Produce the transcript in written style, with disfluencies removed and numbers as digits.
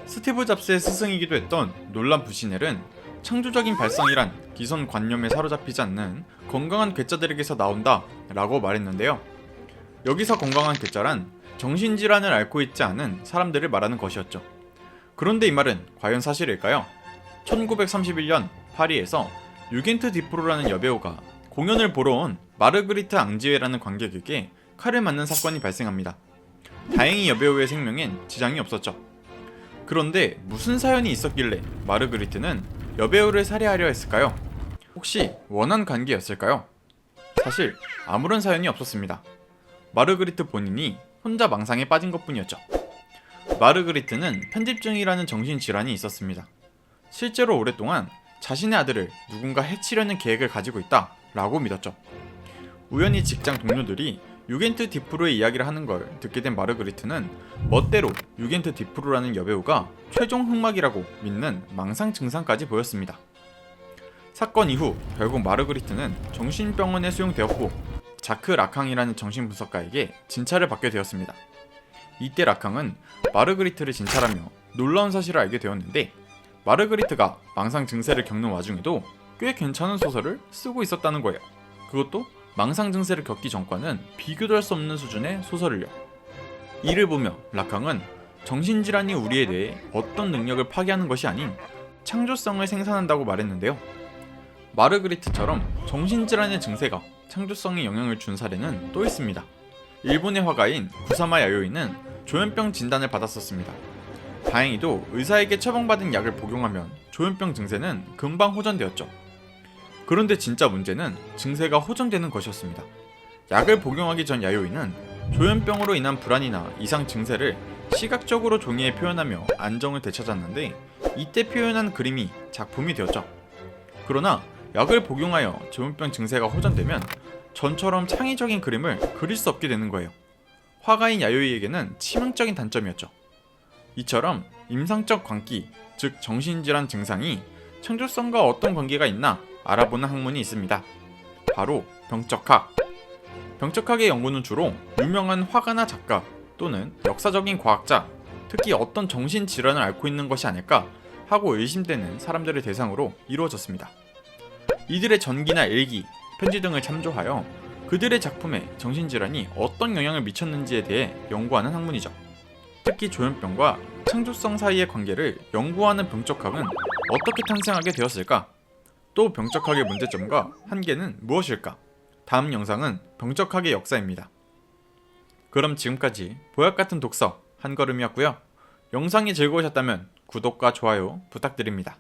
스티브 잡스의 스승이기도 했던 놀란 부시넬은 창조적인 발상이란 기존 관념에 사로잡히지 않는 건강한 괴짜들에게서 나온다 라고 말했는데요. 여기서 건강한 괴짜란 정신질환을 앓고 있지 않은 사람들을 말하는 것이었죠. 그런데 이 말은 과연 사실일까요? 1931년 파리에서 유겐트 디프로라는 여배우가 공연을 보러 온 마르그리트 앙지웨라는 관객에게 칼을 맞는 사건이 발생합니다. 다행히 여배우의 생명엔 지장이 없었죠. 그런데 무슨 사연이 있었길래 마르그리트는 여배우를 살해하려 했을까요? 혹시 원한 관계였을까요? 사실 아무런 사연이 없었습니다. 마르그리트 본인이 혼자 망상에 빠진 것뿐이었죠. 마르그리트는 편집증이라는 정신질환이 있었습니다. 실제로 오랫동안 자신의 아들을 누군가 해치려는 계획을 가지고 있다 라고 믿었죠. 우연히 직장 동료들이 유겐트 디프로의 이야기를 하는 걸 듣게 된 마르그리트는 멋대로 유겐트 디프로라는 여배우가 최종 흑막이라고 믿는 망상 증상까지 보였습니다. 사건 이후 결국 마르그리트는 정신병원에 수용되었고 자크 라캉이라는 정신분석가에게 진찰을 받게 되었습니다. 이때 라캉은 마르그리트를 진찰하며 놀라운 사실을 알게 되었는데 마르그리트가 망상 증세를 겪는 와중에도 꽤 괜찮은 소설을 쓰고 있었다는 거예요. 그것도 망상 증세를 겪기 전과는 비교도 할 수 없는 수준의 소설을요. 이를 보며 라캉은 정신질환이 우리에 대해 어떤 능력을 파괴하는 것이 아닌 창조성을 생산한다고 말했는데요. 마르그리트처럼 정신질환의 증세가 창조성에 영향을 준 사례는 또 있습니다. 일본의 화가인 구사마 야요이는 조현병 진단을 받았었습니다. 다행히도 의사에게 처방받은 약을 복용하면 조현병 증세는 금방 호전되었죠. 그런데 진짜 문제는 증세가 호전되는 것이었습니다. 약을 복용하기 전 야요이는 조현병으로 인한 불안이나 이상 증세를 시각적으로 종이에 표현하며 안정을 되찾았는데 이때 표현한 그림이 작품이 되었죠. 그러나 약을 복용하여 조현병 증세가 호전되면 전처럼 창의적인 그림을 그릴 수 없게 되는 거예요. 화가인 야요이에게는 치명적인 단점이었죠. 이처럼 임상적 광기, 즉 정신질환 증상이 창조성과 어떤 관계가 있나 알아보는 학문이 있습니다. 바로 병적학. 병적학의 연구는 주로 유명한 화가나 작가 또는 역사적인 과학자, 특히 어떤 정신질환을 앓고 있는 것이 아닐까 하고 의심되는 사람들을 대상으로 이루어졌습니다. 이들의 전기나 일기, 편지 등을 참조하여 그들의 작품에 정신질환이 어떤 영향을 미쳤는지에 대해 연구하는 학문이죠. 특히 조현병과 창조성 사이의 관계를 연구하는 병적학은 어떻게 탄생하게 되었을까? 또 병적학의 문제점과 한계는 무엇일까? 다음 영상은 병적학의 역사입니다. 그럼 지금까지 보약같은 독서 한걸음이었고요. 영상이 즐거우셨다면 구독과 좋아요 부탁드립니다.